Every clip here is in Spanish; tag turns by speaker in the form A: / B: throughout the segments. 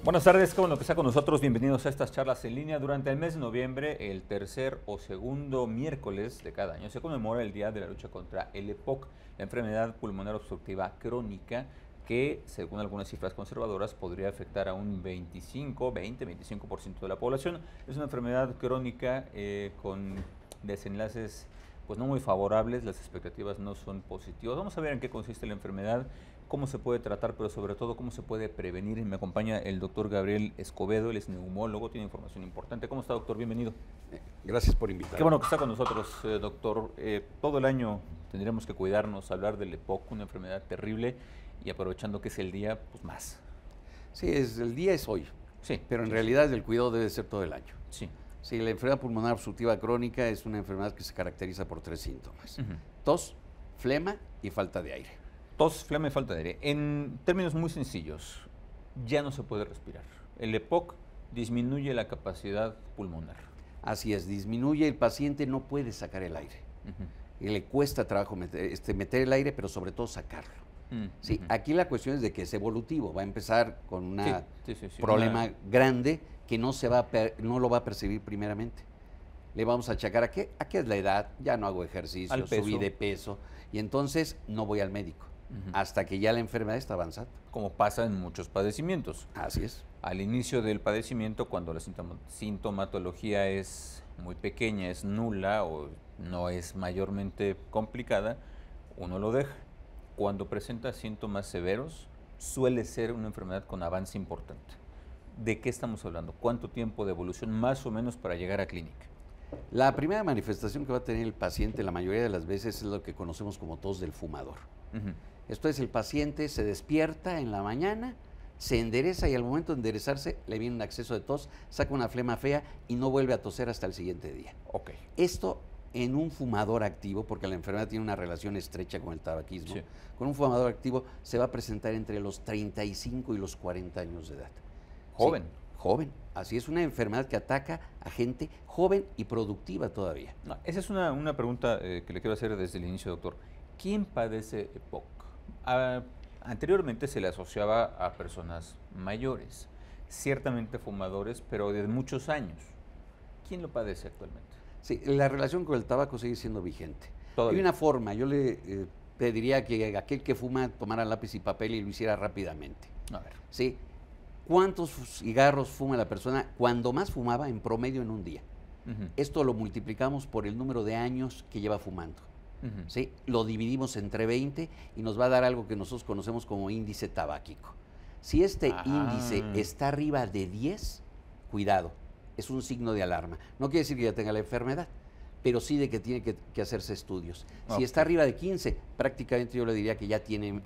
A: Buenas tardes, qué bueno que está con nosotros. Bienvenidos a estas charlas en línea. Durante el mes de noviembre, el tercer o segundo miércoles de cada año, se conmemora el Día de la Lucha contra el EPOC, la enfermedad pulmonar obstructiva crónica, que, según algunas cifras conservadoras, podría afectar a un 25% de la población. Es una enfermedad crónica con desenlaces pues no muy favorables, las expectativas no son positivas. Vamos a ver en qué consiste la enfermedad, cómo se puede tratar, pero sobre todo cómo se puede prevenir. Me acompaña el doctor Gabriel Escobedo, él es neumólogo, tiene información importante. ¿Cómo está, doctor? Bienvenido.
B: Gracias por invitarme.
A: Qué bueno que está con nosotros, doctor. Todo el año tendremos que cuidarnos, hablar del EPOC, una enfermedad terrible, y aprovechando que es el día, pues más.
B: Sí, el día es hoy,
A: Sí.
B: pero en realidad el cuidado debe ser todo el año.
A: Sí.
B: Sí, la enfermedad pulmonar obstructiva crónica es una enfermedad que se caracteriza por 3 síntomas:
A: Ujú.
B: tos, flema y falta de aire.
A: Tos, flema y falta de aire. En términos muy sencillos, ya no se puede respirar. El EPOC disminuye la capacidad pulmonar.
B: Así es, disminuye, el paciente no puede sacar el aire.
A: Ujú.
B: Y le cuesta trabajo meter el aire, pero sobre todo sacarlo. Sí,
A: Ujú.
B: aquí la cuestión es de que es evolutivo, va a empezar con un
A: Sí,
B: problema grande que no lo va a percibir primeramente. Le vamos a achacar a qué es la edad, ya no hago ejercicio,
A: Al peso.
B: subí de peso y entonces no voy al médico
A: Ujú.
B: hasta que ya la enfermedad está avanzando.
A: Como pasa en muchos padecimientos.
B: Así es.
A: Al inicio del padecimiento, cuando la sintomatología es muy pequeña, es nula o no es mayormente complicada, uno lo deja. Cuando presenta síntomas severos, suele ser una enfermedad con avance importante. ¿De qué estamos hablando? ¿Cuánto tiempo de evolución más o menos para llegar a clínica?
B: La primera manifestación que va a tener el paciente la mayoría de las veces es lo que conocemos como tos del fumador.
A: Ujú.
B: Esto es, el paciente se despierta en la mañana, se endereza y al momento de enderezarse le viene un acceso de tos, saca una flema fea y no vuelve a toser hasta el siguiente día.
A: Ok.
B: Esto en un fumador activo, porque la enfermedad tiene una relación estrecha con el tabaquismo,
A: Sí.
B: con un fumador activo se va a presentar entre los 35 y los 40 años de edad.
A: Joven.
B: Sí, joven. Así es, una enfermedad que ataca a gente joven y productiva todavía.
A: No, esa es una pregunta que le quiero hacer desde el inicio, doctor. ¿Quién padece EPOC? Anteriormente se le asociaba a personas mayores, ciertamente fumadores, pero de muchos años. ¿Quién lo padece actualmente?
B: Sí, la relación con el tabaco sigue siendo vigente.
A: Todavía.
B: Hay una forma, yo le pediría que aquel que fuma tomara lápiz y papel y lo hiciera rápidamente.
A: A ver.
B: ¿Sí? ¿Cuántos cigarros fuma la persona? Cuando más fumaba, en promedio en un día.
A: Ujú.
B: Esto lo multiplicamos por el número de años que lleva fumando.
A: Ujú.
B: ¿Sí? Lo dividimos entre 20 y nos va a dar algo que nosotros conocemos como índice tabáquico. Si este índice está arriba de 10, cuidado, es un signo de alarma. No quiere decir que ya tenga la enfermedad, pero sí de que tiene que hacerse estudios.
A: Ok.
B: Si está arriba de 15, prácticamente yo le diría que ya tiene...
A: Aunque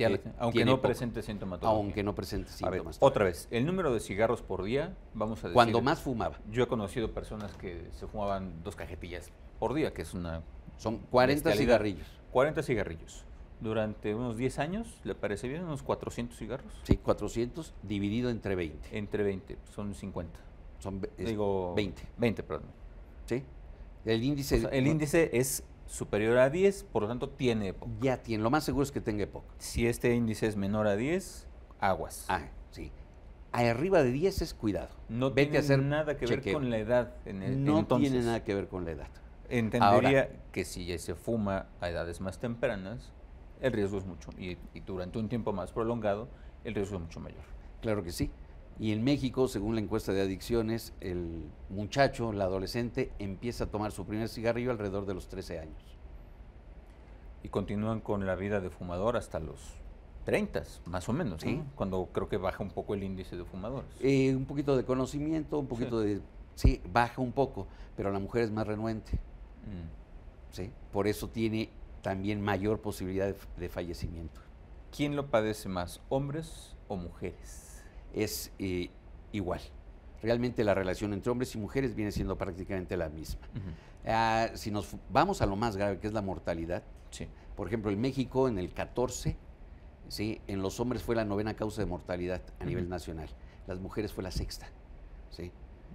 B: tiene
A: no
B: EPOC,
A: presente sintomatología.
B: aunque no presente
A: A ver,
B: síntomas.
A: otra vez, el número de cigarros por día, vamos a decir...
B: Cuando más fumaba.
A: Yo he conocido personas que se fumaban 2 cajetillas por día, que es una...
B: Son 40
A: bestialidad.
B: cigarrillos.
A: 40 cigarrillos. Durante unos 10 años, ¿le parece bien? ¿Unos 400 cigarros?
B: Sí, 400 dividido entre 20.
A: Entre 20, son 50.
B: Son
A: Digo...
B: 20.
A: 20, perdón.
B: ¿Sí? El índice...
A: O sea, el índice es superior a 10, por lo tanto tiene EPOC.
B: Ya tiene, lo más seguro es que tenga EPOC.
A: Si este índice es menor a 10, aguas.
B: Ah, sí. Arriba de 10 es cuidado.
A: No
B: Vete
A: tiene
B: a hacer
A: nada que ver
B: chequeo.
A: con la edad.
B: No
A: entonces,
B: tiene nada que ver con la edad.
A: entendería
B: Ahora,
A: que si ya se fuma a edades más tempranas, el riesgo es mucho, y durante un tiempo más prolongado, el riesgo es mucho mayor.
B: claro que sí. Y en México, según la encuesta de adicciones, el muchacho, el adolescente, empieza a tomar su primer cigarrillo alrededor de los 13 años.
A: Y continúan con la vida de fumador hasta los 30, más o menos,
B: Sí.
A: ¿no? Cuando creo que baja un poco el índice de fumadores.
B: Un poquito de conocimiento, un poquito de... Sí, baja un poco, pero la mujer es más renuente.
A: Mm.
B: ¿Sí? Por eso tiene también mayor posibilidad de fallecimiento.
A: ¿Quién lo padece más, hombres o mujeres?
B: Es igual. Realmente la relación entre hombres y mujeres viene siendo prácticamente la misma.
A: Ujú.
B: Si nos vamos a lo más grave, que es la mortalidad,
A: Sí.
B: por ejemplo, en México en el 14, ¿sí? En los hombres fue la 9ª causa de mortalidad a nivel nacional. Las mujeres fue la 6ª. ¿Sí?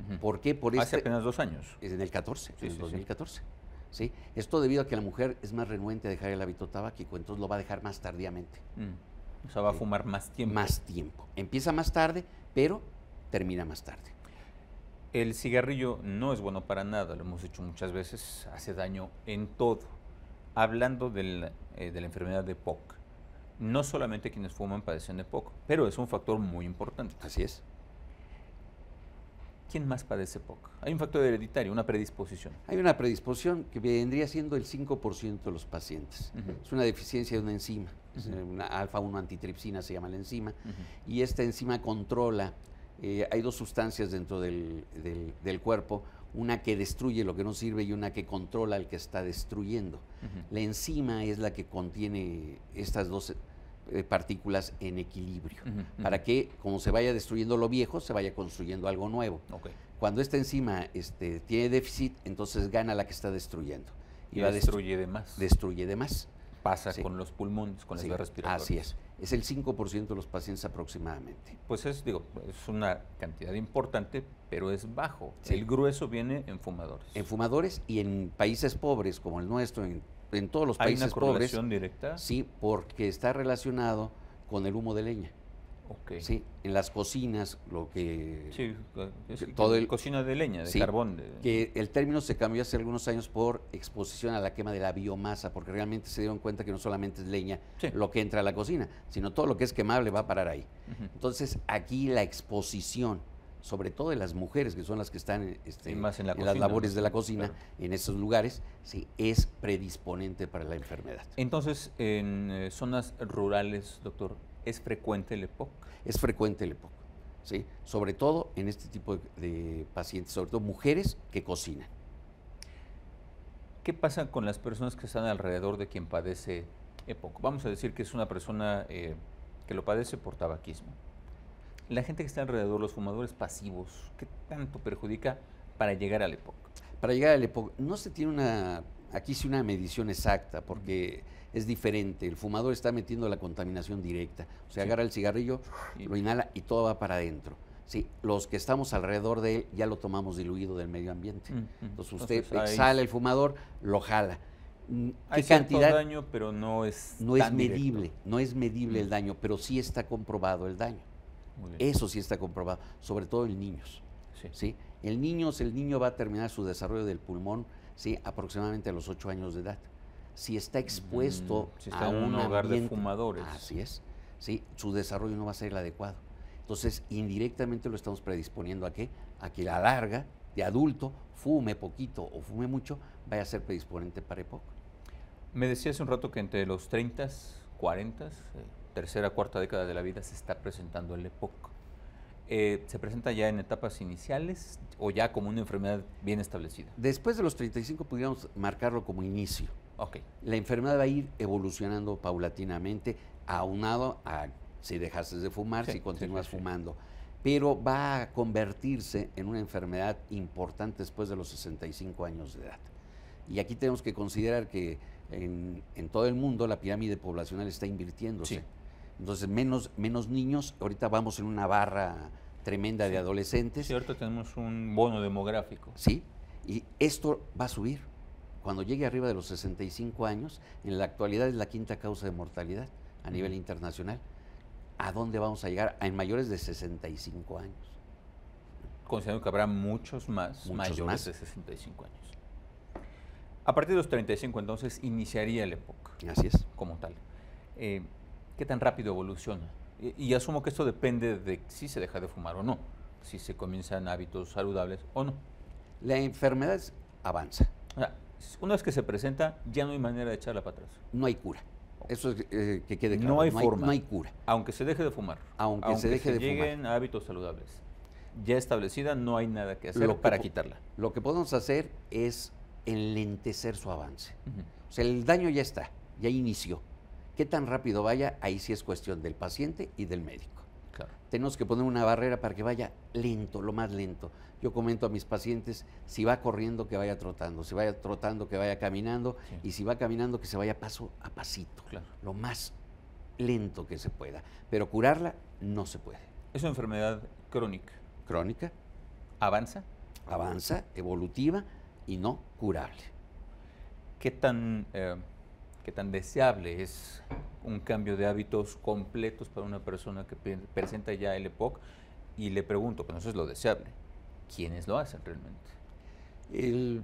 A: Ujú.
B: ¿Por qué?
A: Hace apenas 2 años.
B: Es en el 14,
A: Sí,
B: en el
A: sí, sí.
B: 2014. ¿Sí? Esto debido a que la mujer es más renuente a dejar el hábito tabáquico, entonces lo va a dejar más tardíamente.
A: O sea, va a
B: Sí.
A: fumar más tiempo.
B: Más tiempo. Empieza más tarde, pero termina más tarde.
A: El cigarrillo no es bueno para nada, lo hemos dicho muchas veces, hace daño en todo. Hablando de la enfermedad de EPOC, no solamente quienes fuman padecen de EPOC, pero es un factor muy importante.
B: Así es.
A: ¿Quién más padece EPOC? Hay un factor hereditario, una predisposición.
B: Hay una predisposición que vendría siendo el 5% de los pacientes. Es una deficiencia de una enzima, una alfa-1 antitripsina se llama la enzima, y esta enzima controla, hay dos sustancias dentro del cuerpo, una que destruye lo que no sirve y una que controla al que está destruyendo. La enzima es la que contiene estas dos partículas en equilibrio, para que, como se vaya destruyendo lo viejo, se vaya construyendo algo nuevo.
A: Okay.
B: Cuando esta enzima tiene déficit, entonces gana la que está destruyendo.
A: Y destruye de más.
B: Destruye de más.
A: Pasa con los pulmones, con las vías respiratorias.
B: Así es. Es el 5% de los pacientes aproximadamente.
A: Pues es una cantidad importante, pero es bajo. Sí. El grueso viene en fumadores.
B: En fumadores y en países pobres como el nuestro, en todos los países pobres.
A: ¿Hay una correlación directa?
B: Sí, porque está relacionado con el humo de leña.
A: Okay.
B: Sí, en las cocinas, lo que...
A: Sí, cocina de leña, de
B: sí,
A: carbón.
B: Que el término se cambió hace algunos años por exposición a la quema de la biomasa, porque realmente se dieron cuenta que no solamente es leña lo que entra a la cocina, sino todo lo que es quemable va a parar ahí. Entonces, aquí la exposición, sobre todo de las mujeres, que son las que están en
A: las
B: labores de la cocina, en esos lugares, sí, es predisponente para la enfermedad.
A: Entonces, en zonas rurales, doctor, ¿es frecuente el EPOC?
B: Es frecuente el EPOC, ¿sí? Sobre todo en este tipo de pacientes, sobre todo mujeres que cocinan.
A: ¿Qué pasa con las personas que están alrededor de quien padece EPOC? Vamos a decir que es una persona que lo padece por tabaquismo. La gente que está alrededor, los fumadores pasivos, ¿qué tanto perjudica para llegar al EPOC?
B: Para llegar al EPOC, no se tiene aquí sí una medición exacta, porque es diferente. El fumador está metiendo la contaminación directa. O sea, agarra el cigarrillo, lo inhala y todo va para adentro. Sí, los que estamos alrededor de él ya lo tomamos diluido del medio ambiente. Entonces usted exhala el fumador, lo jala.
A: Hay cantidad daño, pero no es
B: medible.
A: directo.
B: No es medible el daño, pero sí está comprobado el daño. Eso sí está comprobado, sobre todo en niños. ¿Sí? El niño va a terminar su desarrollo del pulmón, ¿sí?, aproximadamente a los 8 años de edad. Si está expuesto
A: si está
B: a
A: un hogar de fumadores.
B: Así es. ¿Sí? Su desarrollo no va a ser el adecuado. Entonces, indirectamente lo estamos predisponiendo a que a la larga, de adulto, fume poquito o fume mucho, vaya a ser predisponente para EPOC.
A: Me decía hace un rato que entre los 30, 40, tercera, cuarta década de la vida se está presentando el EPOC. ¿Se presenta ya en etapas iniciales o ya como una enfermedad bien establecida?
B: Después de los 35 pudiéramos marcarlo como inicio.
A: Okay.
B: La enfermedad va a ir evolucionando paulatinamente, aunado a si dejaste de fumar, si continúas fumando. Pero va a convertirse en una enfermedad importante después de los 65 años de edad. Y aquí tenemos que considerar que en todo el mundo la pirámide poblacional está invirtiéndose.
A: Sí.
B: Entonces, menos niños. Ahorita vamos en una barra tremenda de adolescentes.
A: Sí, ahorita tenemos un bono demográfico.
B: Sí, y esto va a subir. Cuando llegue arriba de los 65 años, en la actualidad es la quinta causa de mortalidad a nivel internacional. ¿A dónde vamos a llegar? En mayores de 65 años.
A: Considerando que habrá muchos mayores de 65 años. A partir de los 35, entonces, iniciaría el EPOC.
B: Así es.
A: Como tal. ¿Qué tan rápido evoluciona? Y asumo que esto depende de si se deja de fumar o no, si se comienzan hábitos saludables o no.
B: La enfermedad avanza.
A: O sea, una vez que se presenta, ya no hay manera de echarla para atrás.
B: No hay cura. Eso es que quede claro.
A: No hay forma.
B: No hay cura.
A: Aunque se deje de fumar.
B: Aunque se deje de fumar.
A: Lleguen a hábitos saludables. Ya establecida, no hay nada que hacer para quitarla.
B: Lo que podemos hacer es enlentecer su avance. O sea, el daño ya está, ya inició. ¿Qué tan rápido vaya? Ahí sí es cuestión del paciente y del médico.
A: Claro.
B: Tenemos que poner una barrera para que vaya lento, lo más lento. Yo comento a mis pacientes, si va corriendo, que vaya trotando, si vaya trotando, que vaya caminando, y si va caminando, que se vaya paso a pasito, lo más lento que se pueda. Pero curarla no se puede.
A: Es una enfermedad crónica.
B: ¿Crónica?
A: ¿Avanza?
B: Avanza, evolutiva y no curable.
A: ¿Qué tan deseable es un cambio de hábitos completos para una persona que presenta ya el EPOC Y le pregunto, que no eso es lo deseable, ¿quiénes lo hacen realmente?
B: El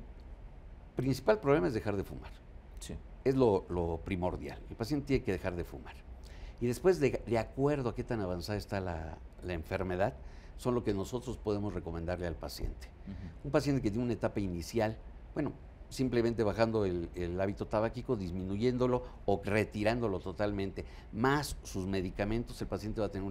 B: principal problema es dejar de fumar.
A: Sí.
B: Es lo primordial. El paciente tiene que dejar de fumar. Y después, de acuerdo a qué tan avanzada está la enfermedad, son lo que nosotros podemos recomendarle al paciente. Un paciente que tiene una etapa inicial, bueno, simplemente bajando el hábito tabáquico, disminuyéndolo o retirándolo totalmente, más sus medicamentos, el paciente va a tener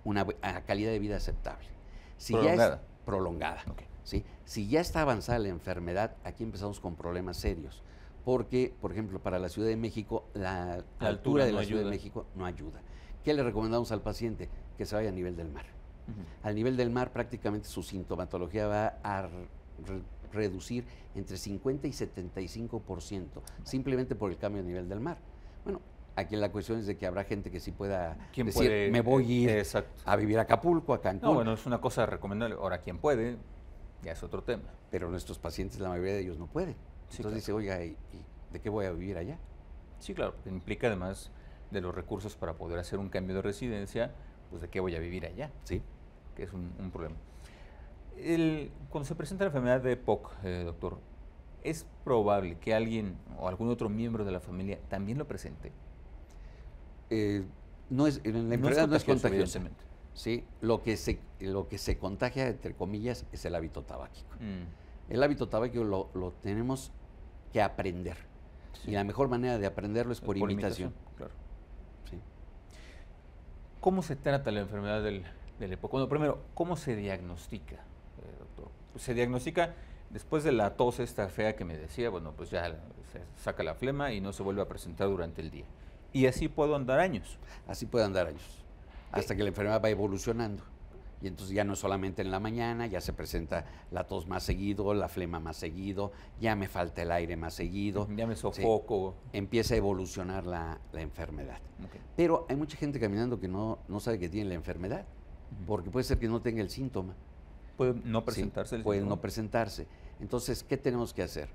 B: una calidad de vida aceptable. Si
A: prolongada.
B: Ya es prolongada.
A: Okay.
B: ¿Sí? Si ya está avanzada la enfermedad, aquí empezamos con problemas serios. Porque, por ejemplo, para la Ciudad de México, la altura de la Ciudad de México no ayuda. ¿Qué le recomendamos al paciente? Que se vaya a nivel del mar. Al nivel del mar, prácticamente su sintomatología va a reducir entre 50 y 75%, simplemente por el cambio de nivel del mar. Bueno, aquí la cuestión es de que habrá gente que sí pueda decir, me voy a ir a vivir a Acapulco, a Cancún.
A: No, bueno, es una cosa recomendable. Ahora, quien puede, ya es otro tema.
B: Pero nuestros pacientes, la mayoría de ellos no pueden.
A: Sí,
B: entonces dice, oiga, ¿y de qué voy a vivir allá?
A: Sí, claro, implica además de los recursos para poder hacer un cambio de residencia, pues de qué voy a vivir allá.
B: Sí.
A: Que es un problema. Cuando se presenta la enfermedad de EPOC, doctor, ¿es probable que alguien o algún otro miembro de la familia también lo presente?
B: La enfermedad no es contagiosa. Sí, lo que se contagia, entre comillas, es el hábito tabáquico. El hábito tabáquico lo tenemos que aprender. Sí. Y la mejor manera de aprenderlo es por imitación.
A: Claro. Sí. ¿Cómo se trata la enfermedad del EPOC? Bueno, primero, ¿cómo se diagnostica, doctor? Pues se diagnostica después de la tos esta fea que me decía, bueno, pues ya se saca la flema y no se vuelve a presentar durante el día. Y así puedo andar años.
B: Así puede andar años, hasta que la enfermedad va evolucionando. Y entonces ya no es solamente en la mañana, ya se presenta la tos más seguido, la flema más seguido, ya me falta el aire más seguido.
A: Ya me sofoco.
B: Empieza a evolucionar la enfermedad. Okay. Pero hay mucha gente caminando que no sabe que tiene la enfermedad, porque puede ser que no tenga el síntoma.
A: Puede no presentarse el
B: puede
A: síntoma.
B: No presentarse. Entonces, ¿qué tenemos que hacer?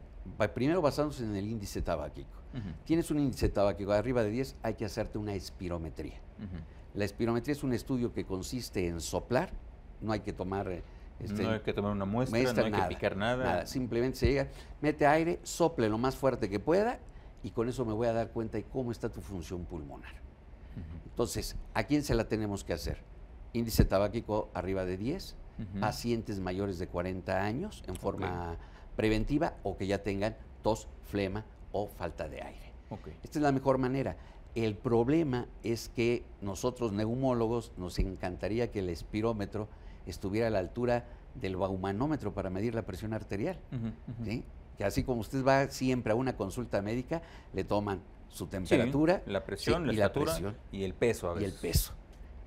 B: Primero, basándose en el índice tabáquico. Tienes un índice tabáquico arriba de 10, hay que hacerte una espirometría. La espirometría es un estudio que consiste en soplar, no hay que tomar...
A: no hay que tomar una muestra, no hay que picar nada.
B: Simplemente se llega, mete aire, sople lo más fuerte que pueda y con eso me voy a dar cuenta de cómo está tu función pulmonar. Entonces, ¿a quién se la tenemos que hacer? Índice tabáquico arriba de 10, pacientes mayores de 40 años en forma preventiva o que ya tengan tos, flema o falta de aire. Esta es la mejor manera. El problema es que nosotros, neumólogos, nos encantaría que el espirómetro estuviera a la altura del baumanómetro para medir la presión arterial. ¿Sí? Que así como usted va siempre a una consulta médica, le toman su temperatura,
A: la presión, la estatura y el peso a veces.
B: Y el peso.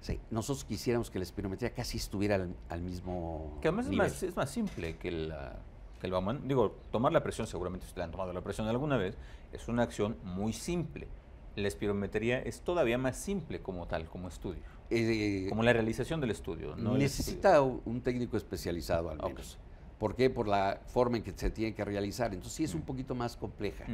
B: Sí, nosotros quisiéramos que la espirometría casi estuviera al mismo
A: que además
B: nivel.
A: Es más simple que el baumanómetro. Digo, tomar la presión, seguramente usted ha tomado la presión alguna vez, es una acción muy simple. La espirometría es todavía más simple como tal, como estudio. Como la realización del estudio. ¿No?
B: Necesita un técnico especializado al menos. ¿Por qué? Por la forma en que se tiene que realizar. Entonces sí es un poquito más compleja.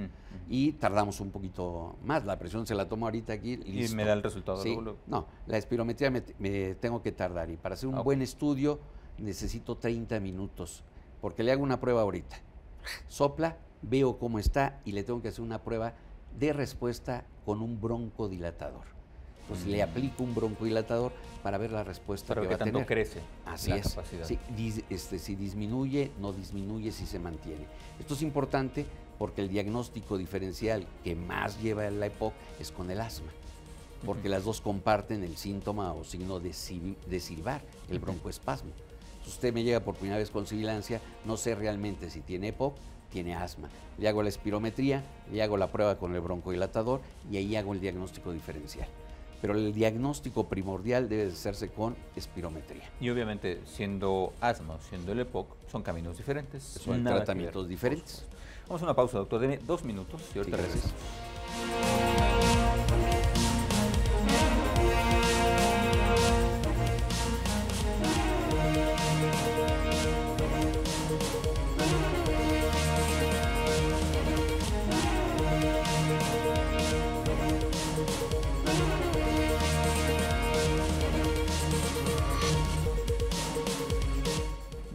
B: Y tardamos un poquito más. La presión se la tomo ahorita aquí, listo.
A: Y me da el resultado.
B: Sí. Luego. No, la espirometría me tengo que tardar. Y para hacer un buen estudio necesito 30 minutos. Porque le hago una prueba ahorita. Sopla, veo cómo está y le tengo que hacer una prueba de respuesta con un broncodilatador. Entonces le aplico un broncodilatador para ver la respuesta que va a tener.
A: Pero que tanto crece
B: la
A: capacidad.
B: Sí, si disminuye, no disminuye, si se mantiene. Esto es importante porque el diagnóstico diferencial que más lleva la EPOC es con el asma, porque las dos comparten el síntoma o signo de silbar, el broncoespasmo. Si usted me llega por primera vez con sibilancia, no sé realmente si tiene EPOC, tiene asma. Le hago la espirometría, le hago la prueba con el broncodilatador y ahí hago el diagnóstico diferencial. Pero el diagnóstico primordial debe hacerse con espirometría.
A: Y obviamente, siendo asma o siendo el EPOC, son caminos diferentes.
B: Son tratamientos diferentes.
A: Vamos a una pausa, doctor. Deme 2 minutos y ahorita regresamos.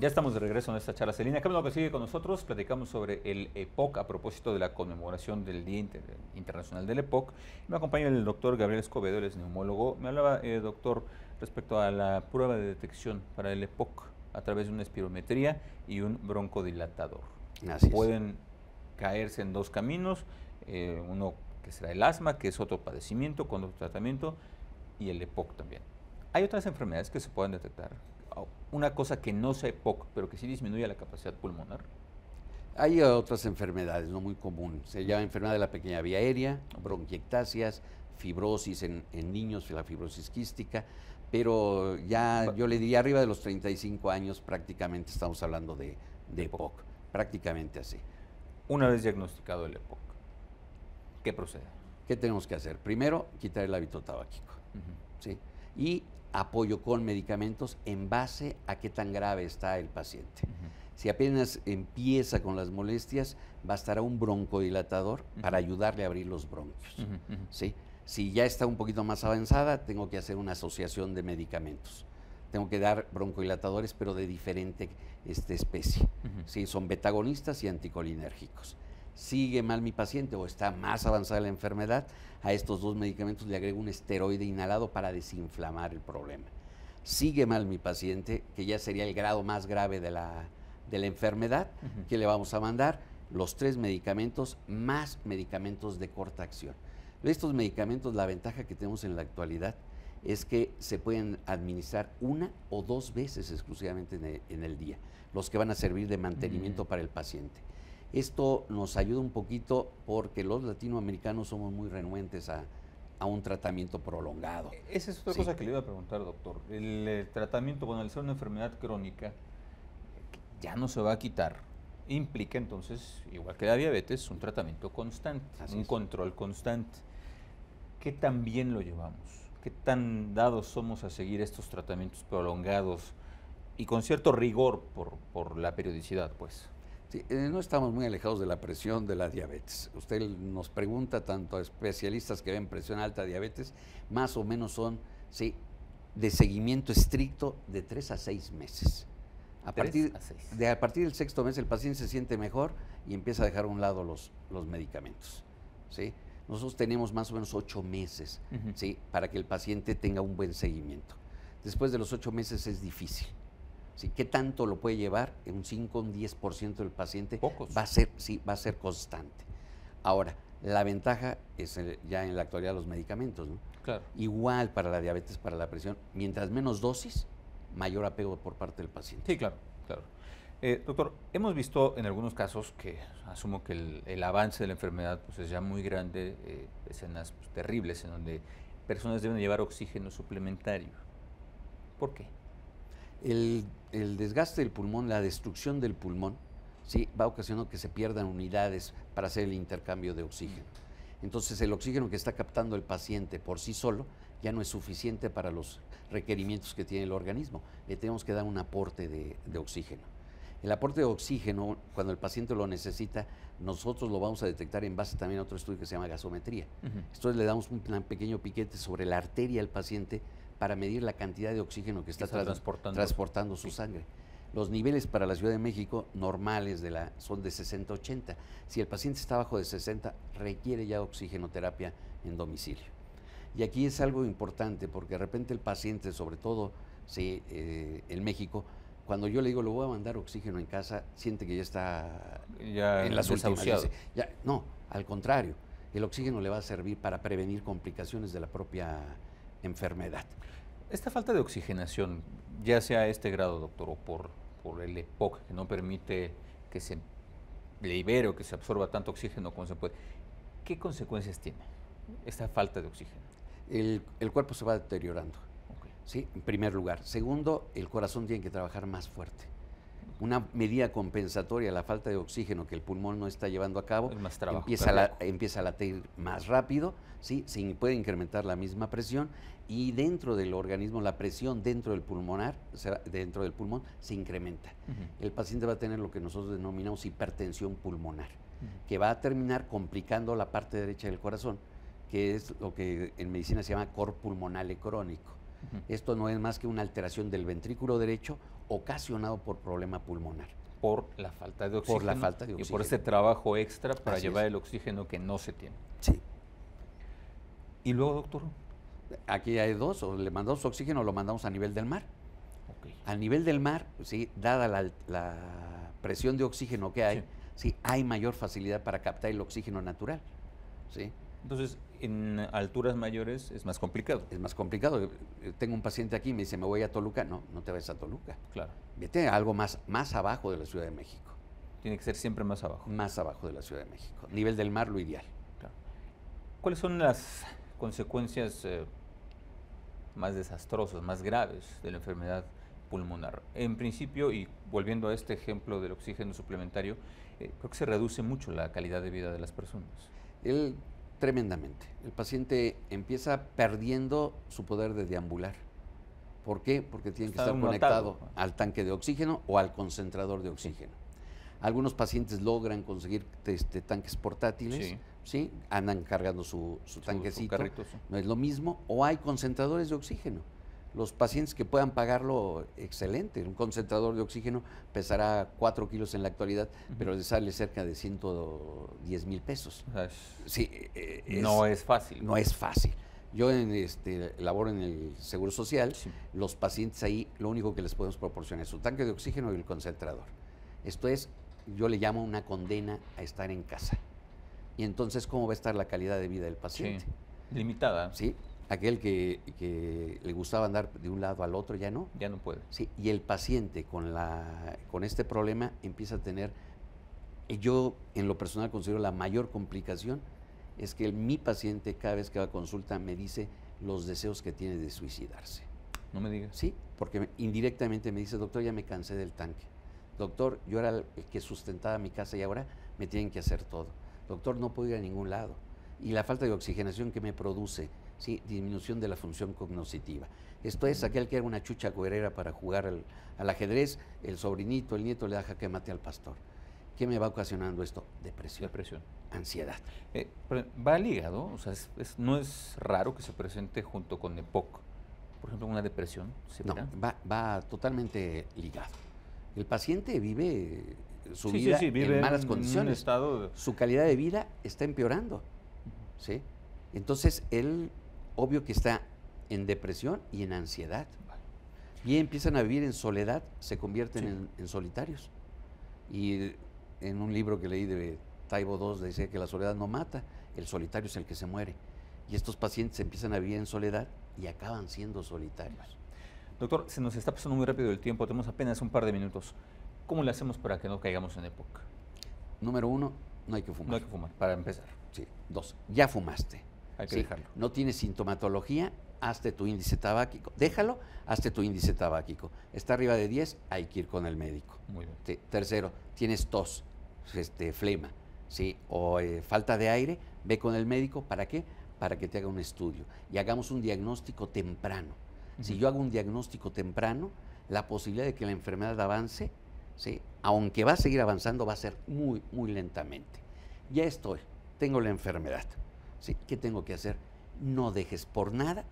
A: Ya estamos de regreso en esta charla. Celina, Camilo, que sigue con nosotros, platicamos sobre el EPOC a propósito de la conmemoración del Día Internacional del EPOC. Me acompaña el doctor Gabriel Escobedo, él es neumólogo. Me hablaba, doctor, respecto a la prueba de detección para el EPOC a través de una espirometría y un broncodilatador.
B: Así es.
A: Pueden caerse en dos caminos, uno que será el asma, que es otro padecimiento con otro tratamiento, y el EPOC también. ¿Hay otras enfermedades que se puedan detectar? Una cosa que no sea EPOC, pero que sí disminuya la capacidad pulmonar.
B: Hay otras enfermedades no muy comunes. Se llama enfermedad de la pequeña vía aérea, bronquiectasias, fibrosis en niños, la fibrosis quística, pero ya yo le diría arriba de los 35 años prácticamente estamos hablando de EPOC, prácticamente así.
A: Una vez diagnosticado el EPOC, ¿qué procede?
B: ¿Qué tenemos que hacer? Primero, quitar el hábito tabáquico, ¿sí? Y apoyo con medicamentos en base a qué tan grave está el paciente. Si apenas empieza con las molestias, bastará un broncodilatador para ayudarle a abrir los bronquios, ¿sí? Si ya está un poquito más avanzada, tengo que hacer una asociación de medicamentos. Tengo que dar broncodilatadores, pero de diferente especie. ¿Sí? Son betagonistas y anticolinérgicos. Sigue mal mi paciente o está más avanzada la enfermedad, a estos dos medicamentos le agrego un esteroide inhalado para desinflamar el problema. Sigue mal mi paciente, que ya sería el grado más grave de la enfermedad, que le vamos a mandar los 3 medicamentos más medicamentos de corta acción. Estos medicamentos, la ventaja que tenemos en la actualidad es que se pueden administrar 1 o 2 veces exclusivamente en el día, los que van a servir de mantenimiento para el paciente. Esto nos ayuda un poquito porque los latinoamericanos somos muy renuentes a un tratamiento prolongado.
A: Esa es otra cosa que le iba a preguntar, doctor. El tratamiento, bueno, al ser una enfermedad crónica, ya no se va a quitar, implica entonces, igual que la diabetes, un tratamiento constante, un control constante. ¿Qué tan bien lo llevamos? ¿Qué tan dados somos a seguir estos tratamientos prolongados y con cierto rigor por la periodicidad, pues?
B: Sí, no estamos muy alejados de la presión de la diabetes. Usted nos pregunta tanto a especialistas que ven presión alta, diabetes, más o menos son, sí, de seguimiento estricto de 3 a 6 meses. A partir del 6º mes el paciente se siente mejor y empieza a dejar a un lado los medicamentos, ¿sí? Nosotros tenemos más o menos 8 meses, ¿sí? Para que el paciente tenga un buen seguimiento. Después de los 8 meses es difícil. ¿Sí? ¿Qué tanto lo puede llevar? Un 5 o un 10% del paciente va a ser constante. Ahora, la ventaja es ya en la actualidad los medicamentos, ¿no?
A: Claro.
B: Igual para la diabetes, para la presión, mientras menos dosis, mayor apego por parte del paciente.
A: Sí, claro, claro. Doctor, hemos visto en algunos casos que asumo que el avance de la enfermedad pues, es ya muy grande, escenas pues, terribles en donde personas deben llevar oxígeno suplementario. ¿Por qué?
B: El desgaste del pulmón, la destrucción del pulmón, ¿sí? Va ocasionando que se pierdan unidades para hacer el intercambio de oxígeno. Entonces el oxígeno que está captando el paciente por sí solo ya no es suficiente para los requerimientos que tiene el organismo. Le tenemos que dar un aporte de oxígeno. El aporte de oxígeno, cuando el paciente lo necesita, nosotros lo vamos a detectar en base también a otro estudio que se llama gasometría. Entonces le damos un pequeño piquete sobre la arteria al paciente para medir la cantidad de oxígeno que está transportando su sangre. Los niveles para la Ciudad de México normales son de 60-80. Si el paciente está abajo de 60, requiere ya oxigenoterapia en domicilio. Y aquí es algo importante porque de repente el paciente, sobre todo en México, cuando yo le digo, le voy a mandar oxígeno en casa, siente que ya está en las últimas. No, al contrario, el oxígeno le va a servir para prevenir complicaciones de la propia enfermedad.
A: Esta falta de oxigenación, ya sea a este grado, doctor, o por el EPOC, que no permite que se libere o que se absorba tanto oxígeno como se puede, ¿qué consecuencias tiene esta falta de oxígeno?
B: El cuerpo se va deteriorando, ¿sí? En primer lugar. Segundo, el corazón tiene que trabajar más fuerte. Una medida compensatoria a la falta de oxígeno que el pulmón no está llevando a cabo, empieza a latir más rápido, ¿sí? Se puede incrementar la misma presión y dentro del organismo la presión dentro del pulmón se incrementa. El paciente va a tener lo que nosotros denominamos hipertensión pulmonar, que va a terminar complicando la parte derecha del corazón, que es lo que en medicina se llama cor pulmonale crónico. Esto no es más que una alteración del ventrículo derecho ocasionado por problema pulmonar.
A: Por la falta de oxígeno.
B: Por la falta de oxígeno.
A: Y por ese trabajo extra para
B: Así
A: llevar
B: es.
A: el oxígeno que no se tiene.
B: Sí.
A: Y luego, doctor.
B: Aquí hay dos, o le mandamos oxígeno o lo mandamos a nivel del mar.
A: Okay.
B: A nivel del mar, sí, dada la presión de oxígeno que hay, sí, hay mayor facilidad para captar el oxígeno natural. ¿Sí?
A: Entonces, en alturas mayores es más complicado.
B: Es más complicado. Tengo un paciente aquí, me dice, me voy a Toluca. No, no te vayas a Toluca.
A: Claro.
B: Vete a algo más abajo de la Ciudad de México.
A: Tiene que ser siempre más abajo.
B: Más abajo de la Ciudad de México. Nivel del mar, lo ideal.
A: Claro. ¿Cuáles son las consecuencias más desastrosas, más graves de la enfermedad pulmonar? En principio, y volviendo a este ejemplo del oxígeno suplementario, creo que se reduce mucho la calidad de vida de las personas.
B: Tremendamente. El paciente empieza perdiendo su poder de deambular. ¿Por qué? Porque tiene que estar conectado al tanque de oxígeno o al concentrador de oxígeno. Algunos pacientes logran conseguir tanques portátiles, ¿sí? Andan cargando su tanquecito,
A: carrito, sí.
B: No es lo mismo, o hay concentradores de oxígeno. Los pacientes que puedan pagarlo, excelente. Un concentrador de oxígeno pesará 4 kilos en la actualidad, pero le sale cerca de 110,000 pesos.
A: O sea,
B: Sí,
A: no es fácil.
B: No es fácil. Yo laboro en el Seguro Social, los pacientes ahí lo único que les podemos proporcionar es su tanque de oxígeno y el concentrador. Esto es, yo le llamo una condena a estar en casa. Y entonces, ¿cómo va a estar la calidad de vida del paciente?
A: Sí, limitada.
B: Sí, aquel que le gustaba andar de un lado al otro ya no.
A: Ya no puede.
B: Sí, y el paciente con este problema empieza a tener, yo en lo personal considero la mayor complicación, es que mi paciente cada vez que va a consulta me dice los deseos que tiene de suicidarse.
A: No me digas.
B: Sí, porque indirectamente me dice, doctor, ya me cansé del tanque. Doctor, yo era el que sustentaba mi casa y ahora me tienen que hacer todo. Doctor, no puedo ir a ningún lado. Y la falta de oxigenación que me produce, sí, disminución de la función cognitiva. Esto es, aquel que era una chucha cuerera para jugar al ajedrez, el sobrinito, el nieto le da jaque mate al pastor. ¿Qué me va ocasionando esto? Depresión.
A: Depresión.
B: Ansiedad.
A: Pero va ligado, o sea, no es raro que se presente junto con EPOC. Por ejemplo, una depresión.
B: No, va totalmente ligado. El paciente vive su vida
A: vive
B: en malas condiciones.
A: En un estado
B: Su calidad de vida está empeorando. ¿Sí? Entonces, él, obvio que está en depresión y en ansiedad. Y empiezan a vivir en soledad, se convierten en solitarios. Y en un libro que leí de Taibo II decía que la soledad no mata, el solitario es el que se muere. Y estos pacientes empiezan a vivir en soledad y acaban siendo solitarios.
A: Doctor, se nos está pasando muy rápido el tiempo, tenemos apenas un par de minutos. ¿Cómo le hacemos para que no caigamos en EPOC?
B: Número 1, no hay que fumar.
A: No hay que fumar, para empezar.
B: Sí. 2, ya fumaste.
A: Hay que dejarlo.
B: No tienes sintomatología, hazte tu índice tabáquico. Déjalo, hazte tu índice tabáquico. Está arriba de 10, hay que ir con el médico.
A: Muy bien.
B: Sí. Tercero, tienes tos, flema, ¿sí? O falta de aire, ve con el médico. ¿Para qué? Para que te haga un estudio y hagamos un diagnóstico temprano. Si yo hago un diagnóstico temprano, la posibilidad de que la enfermedad avance, ¿sí? Aunque va a seguir avanzando, va a ser muy, muy lentamente. Ya tengo la enfermedad. ¿Sí? ¿Qué tengo que hacer? No dejes por nada,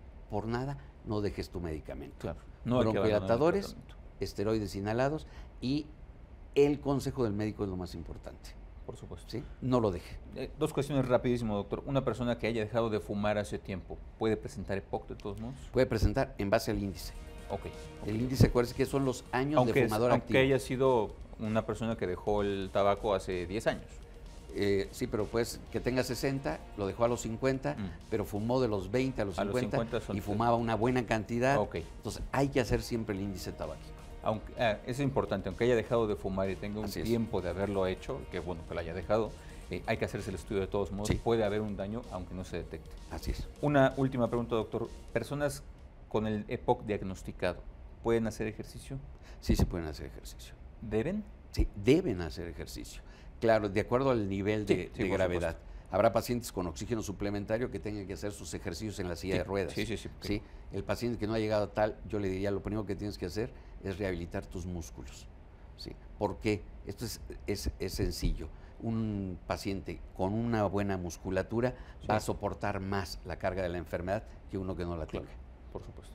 B: no dejes tu medicamento.
A: Claro.
B: Broncohilatadores, esteroides inhalados y el consejo del médico es lo más importante.
A: Por supuesto.
B: ¿Sí? No lo deje.
A: 2 cuestiones rapidísimo, doctor. Una persona que haya dejado de fumar hace tiempo, ¿puede presentar EPOC de todos modos?
B: Puede presentar en base al índice.
A: Okay.
B: El índice, acuérdense que son los años de fumador activo.
A: Aunque haya sido una persona que dejó el tabaco hace 10 años.
B: Sí, pero pues que tenga 60, lo dejó a los 50, pero fumó de los 20 a los 50 y fumaba una buena cantidad.
A: Okay.
B: Entonces hay que hacer siempre el índice tabáquico.
A: Aunque, eso es importante, aunque haya dejado de fumar y tenga un tiempo de haberlo hecho, que bueno que lo haya dejado, hay que hacerse el estudio de todos modos. Puede haber un daño aunque no se detecte.
B: Así es.
A: Una última pregunta, doctor. ¿Personas con el EPOC diagnosticado pueden hacer ejercicio?
B: Sí, se pueden hacer ejercicio.
A: ¿Deben?
B: Sí, deben hacer ejercicio. Claro, de acuerdo al nivel de gravedad. Habrá pacientes con oxígeno suplementario que tengan que hacer sus ejercicios en la silla de ruedas. Sí. El paciente que no ha llegado a tal, yo le diría, lo primero que tienes que hacer es rehabilitar tus músculos. ¿Sí? ¿Por qué? Esto es sencillo. Un paciente con una buena musculatura va a soportar más la carga de la enfermedad que uno que no la tenga.
A: Por supuesto.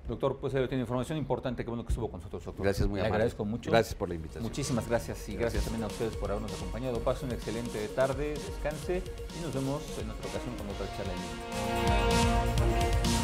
A: Doctor, pues tiene información importante, que bueno que estuvo con nosotros, doctor.
B: Gracias, muy
A: Le
B: amable.
A: agradezco mucho.
B: Gracias por la invitación.
A: Muchísimas gracias y gracias también a ustedes por habernos acompañado. Pasen una excelente tarde, descanse y nos vemos en otra ocasión con otra charla en línea.